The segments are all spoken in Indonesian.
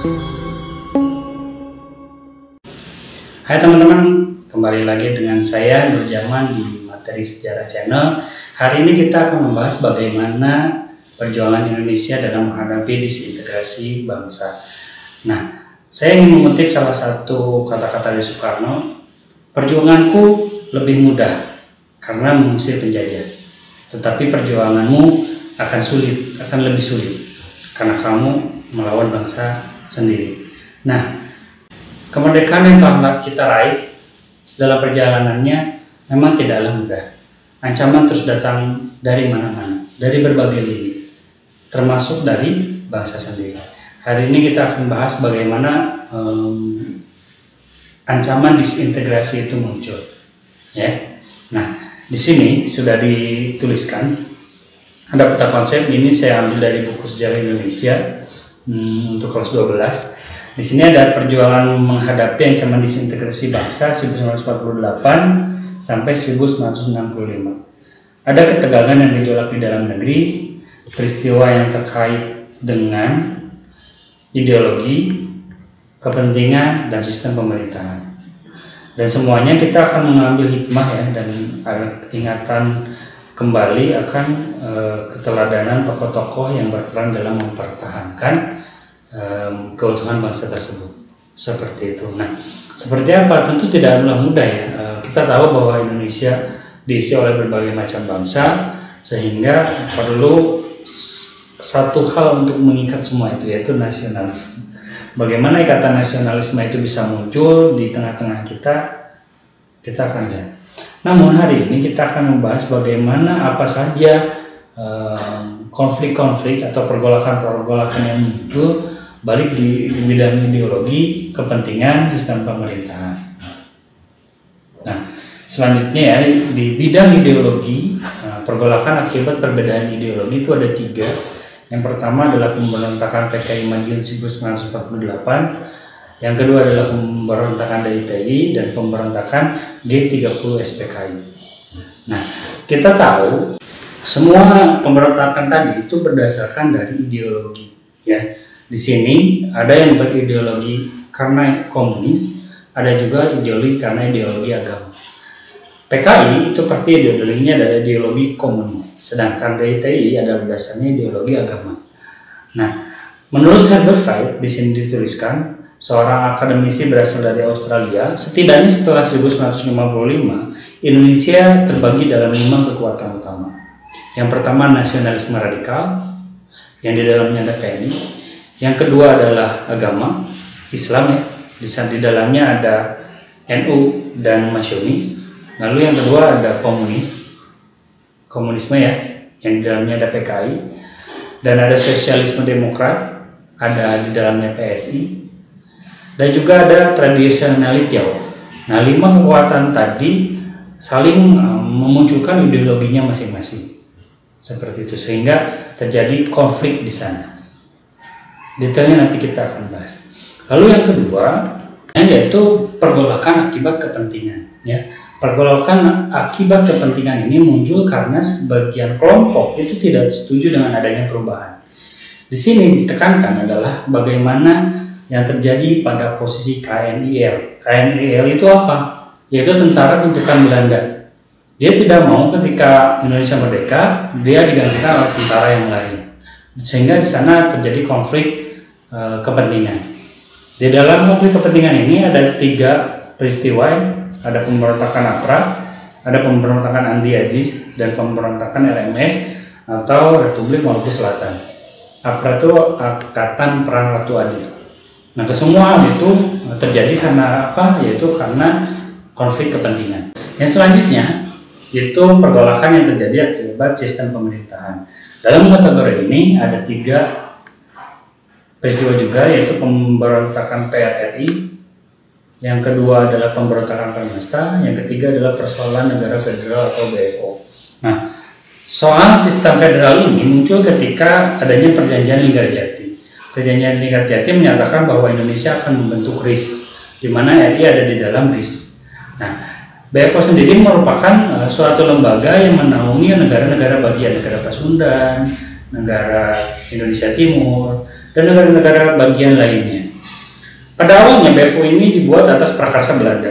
Hai teman-teman, kembali lagi dengan saya Nur Jaman di Materi Sejarah Channel. Hari ini kita akan membahas bagaimana perjuangan Indonesia dalam menghadapi disintegrasi bangsa. Nah, saya ingin mengutip salah satu kata-kata dari Soekarno, perjuanganku lebih mudah karena mengusir penjajah, tetapi perjuanganmu akan sulit, akan lebih sulit karena kamu melawan bangsa sendiri. Nah, kemerdekaan yang telah kita raih dalam perjalanannya memang tidaklah mudah. Ancaman terus datang dari mana-mana, dari berbagai lini, termasuk dari bangsa sendiri. Hari ini kita akan bahas bagaimana ancaman disintegrasi itu muncul. Ya, nah di sini sudah dituliskan ada peta konsep. Ini saya ambil dari buku Sejarah Indonesia untuk kelas 12. Di sini ada perjuangan menghadapi ancaman disintegrasi bangsa 1948 sampai 1965. Ada ketegangan yang gejolak di dalam negeri, peristiwa yang terkait dengan ideologi, kepentingan, dan sistem pemerintahan. Dan semuanya kita akan mengambil hikmah ya, dan ingatan kembali akan keteladanan tokoh-tokoh yang berperan dalam mempertahankan keutuhan bangsa tersebut, seperti itu. Nah, seperti apa? Tentu tidaklah mudah ya. Kita tahu bahwa Indonesia diisi oleh berbagai macam bangsa, sehingga perlu satu hal untuk mengikat semua itu, yaitu nasionalisme. Bagaimana ikatan nasionalisme itu bisa muncul di tengah-tengah kita akan lihat. Namun hari ini kita akan membahas bagaimana apa saja konflik-konflik atau pergolakan-pergolakan yang muncul balik di bidang ideologi, kepentingan, sistem pemerintahan. Nah, selanjutnya ya, di bidang ideologi, pergolakan akibat perbedaan ideologi itu ada 3. Yang pertama adalah pemberontakan PKI Madiun 1948, yang kedua adalah pemberontakan DITI, dan pemberontakan G30 SPKI. Nah, kita tahu semua pemberontakan tadi itu berdasarkan dari ideologi, ya. Di sini ada yang berideologi karena komunis, ada juga ideologi karena ideologi agama. PKI itu pasti ideologinya adalah ideologi komunis, sedangkan DITI adalah dasarnya ideologi agama. Nah, menurut Herbert Feith, di sini dituliskan, seorang akademisi berasal dari Australia, setidaknya setelah 1955, Indonesia terbagi dalam 5 kekuatan utama. Yang pertama nasionalisme radikal, yang di dalamnya ada PNI. Yang kedua adalah agama Islam ya, di dalamnya ada NU dan Masyumi. Lalu yang kedua ada komunisme ya, yang di dalamnya ada PKI. Dan ada sosialisme demokrat, ada di dalamnya PSI. Dan juga ada tradisionalis Jawa. Nah, 5 kekuatan tadi saling memunculkan ideologinya masing-masing. Seperti itu, sehingga terjadi konflik di sana. Detailnya nanti kita akan bahas. Lalu yang kedua yaitu pergolakan akibat kepentingan. Ya, pergolakan akibat kepentingan ini muncul karena sebagian kelompok itu tidak setuju dengan adanya perubahan. Di sini ditekankan adalah bagaimana yang terjadi pada posisi KNIL. KNIL itu apa? Yaitu tentara bentukan Belanda. Dia tidak mau ketika Indonesia merdeka dia digantikan oleh tentara yang lain, sehingga di sana terjadi konflik kepentingan. Di dalam konflik kepentingan ini ada 3 peristiwa, ada pemberontakan APRA, ada pemberontakan Andi Aziz, dan pemberontakan RMS atau Republik Maluku Selatan. APRA itu Angkatan Perang Ratu Adil. Nah, kesemua itu terjadi karena apa? Yaitu karena konflik kepentingan. Yang selanjutnya itu pergolakan yang terjadi akibat sistem pemerintahan. Dalam kategori ini ada 3 peristiwa juga, yaitu pemberontakan PRRI, yang kedua adalah pemberontakan Permesta, yang ketiga adalah persoalan negara federal atau BFO. Nah, soal sistem federal ini muncul ketika adanya perjanjian Linggarjati. Perjanjian Linggarjati menyatakan bahwa Indonesia akan membentuk RIS, di mana RI ada di dalam RIS. Nah, BFO sendiri merupakan suatu lembaga yang menaungi negara-negara bagian, negara Pasundan, negara Indonesia Timur, dan negara-negara bagian lainnya. Pada awalnya BFO ini dibuat atas prakarsa Belanda,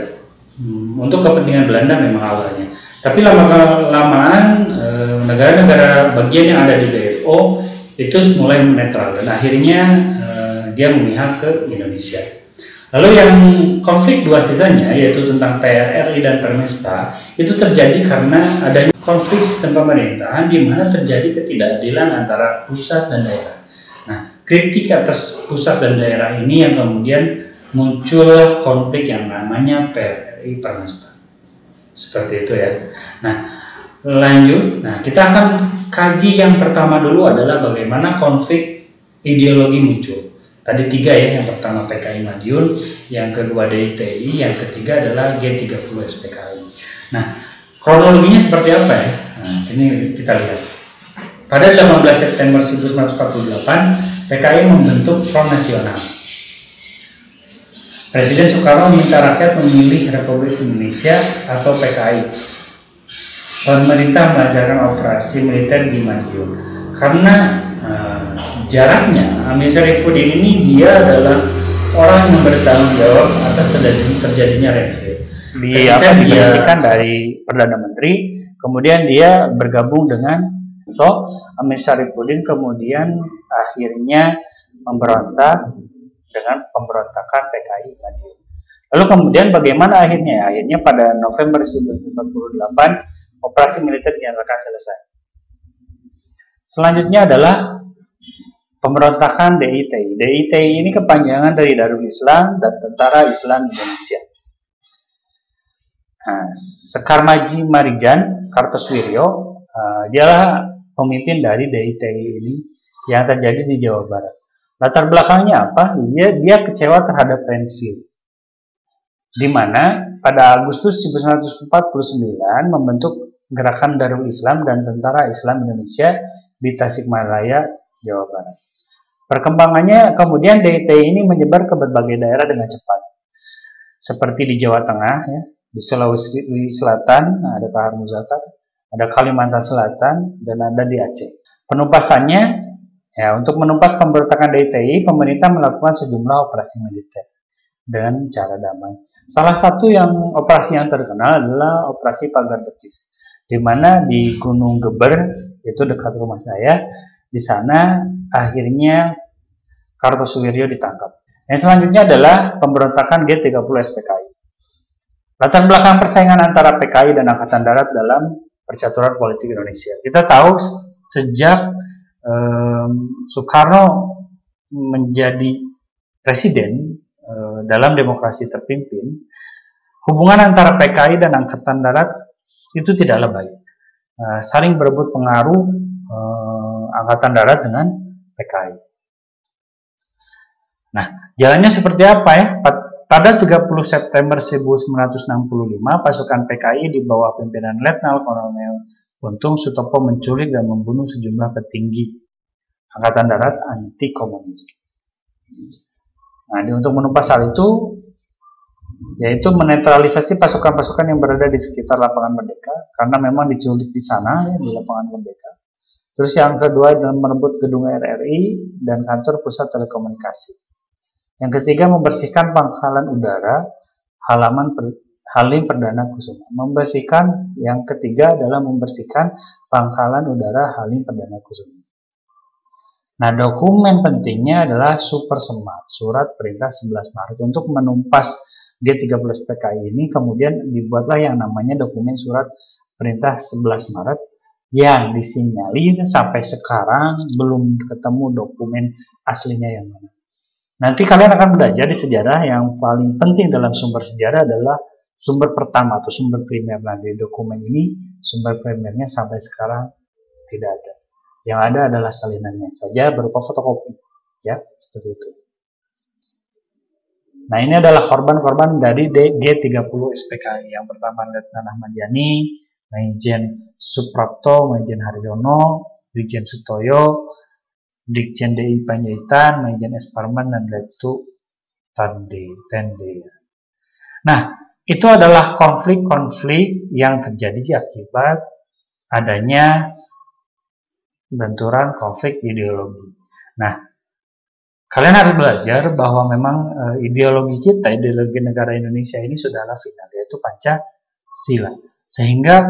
untuk kepentingan Belanda memang awalnya. Tapi lama-kelamaan negara-negara bagian yang ada di BFO itu mulai netral dan akhirnya dia memihak ke Indonesia. Lalu yang konflik dua sisanya yaitu tentang PRRI dan Permesta itu terjadi karena adanya konflik sistem pemerintahan di mana terjadi ketidakadilan antara pusat dan daerah. Nah, kritik atas pusat dan daerah ini yang kemudian muncul konflik yang namanya PRRI Permesta. Seperti itu ya. Nah, lanjut. Nah, kita akan kaji yang pertama dulu adalah bagaimana konflik ideologi muncul. Tadi tiga ya, yang pertama PKI Madiun, yang kedua DITI, yang ketiga adalah G30 SPKI. Nah, kronologinya seperti apa ya? Nah, ini kita lihat. Pada 18 September 1948, PKI membentuk Front Nasional. Presiden Soekarno meminta rakyat memilih Republik Indonesia atau PKI. Pemerintah melancarkan operasi militer di Madiun. Karena jaraknya, Amir Syarifuddin ini dia adalah orang yang bertanggung jawab atas terjadinya renville. Dia diberhentikan dari Perdana Menteri, kemudian dia bergabung dengan Amir Syarifuddin, kemudian akhirnya memberontak dengan pemberontakan PKI Madiun. Lalu kemudian bagaimana akhirnya? Akhirnya pada November 1948 operasi militer dinyatakan selesai. Selanjutnya adalah pemberontakan DITI. DITI ini kepanjangan dari Darul Islam dan Tentara Islam Indonesia. Nah, Sekar Maji Marijan Kartosuwiryo dialah pemimpin dari DITI ini yang terjadi di Jawa Barat. Latar belakangnya apa? Dia kecewa terhadap pensiun. Di mana pada Agustus 1949 membentuk Gerakan Darul Islam dan Tentara Islam Indonesia di Tasikmalaya, Jawa Barat. Perkembangannya kemudian DITI ini menyebar ke berbagai daerah dengan cepat. Seperti di Jawa Tengah, ya, di Sulawesi Selatan, ada Kahar Muzakar, ada Kalimantan Selatan, dan ada di Aceh. Penumpasannya, ya, untuk menumpas pemberontakan DITI, pemerintah melakukan sejumlah operasi militer dengan cara damai. Salah satu operasi yang terkenal adalah operasi Pagar Betis, di mana di Gunung Geber, itu dekat rumah saya. Di sana akhirnya Kartosuwiryo ditangkap. Yang selanjutnya adalah pemberontakan G30 SPKI. Latar belakang persaingan antara PKI dan Angkatan Darat dalam percaturan politik Indonesia. Kita tahu sejak Soekarno menjadi presiden dalam demokrasi terpimpin, hubungan antara PKI dan Angkatan Darat itu tidaklah baik. Saling berebut pengaruh Angkatan Darat dengan PKI. Nah, jalannya seperti apa ya? Pada 30 September 1965, pasukan PKI di bawah pimpinan Letnan Kolonel Untung Sutopo menculik dan membunuh sejumlah petinggi Angkatan Darat anti komunis. Nah, untuk menumpas hal itu, yaitu menetralisasi pasukan-pasukan yang berada di sekitar lapangan Merdeka, karena memang diculik di sana, ya, di lapangan Merdeka. Terus yang kedua adalah merebut gedung RRI dan kantor pusat telekomunikasi. Yang ketiga membersihkan pangkalan udara Halim Perdana Kusuma. Yang ketiga adalah membersihkan pangkalan udara Halim Perdana Kusuma. Nah, dokumen pentingnya adalah Super Semar, Surat Perintah 11 Maret. Untuk menumpas G30 PKI ini kemudian dibuatlah yang namanya dokumen Surat Perintah 11 Maret yang disinyalir sampai sekarang belum ketemu dokumen aslinya yang mana. Nanti kalian akan belajar di sejarah yang paling penting dalam sumber sejarah adalah sumber pertama atau sumber primer. Nah, di dokumen ini sumber primernya sampai sekarang tidak ada. Yang ada adalah salinannya saja berupa fotokopi, ya, seperti itu. Nah, ini adalah korban-korban dari G30 SPKI. Yang pertama Letnan Ahmad Yani, Maijen Suprapto, Maijen Haryono, Brigjen Sutoyo, Brigjen DI Panjaitan, Maijen S. Parman, dan Letu Tende. Nah, itu adalah konflik-konflik yang terjadi akibat adanya benturan konflik ideologi. Nah, kalian harus belajar bahwa memang ideologi kita, ideologi negara Indonesia ini sudahlah final, yaitu Pancasila. Sehingga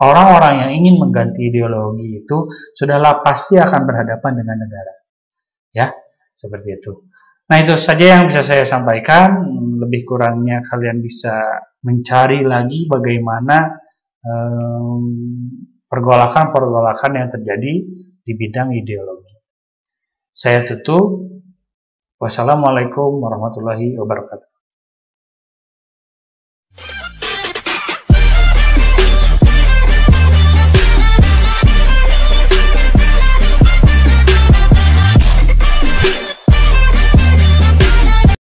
orang-orang yang ingin mengganti ideologi itu sudahlah pasti akan berhadapan dengan negara. Ya, seperti itu. Nah, itu saja yang bisa saya sampaikan. Lebih kurangnya kalian bisa mencari lagi bagaimana pergolakan-pergolakan yang terjadi di bidang ideologi. Saya tutup. Wassalamualaikum warahmatullahi wabarakatuh.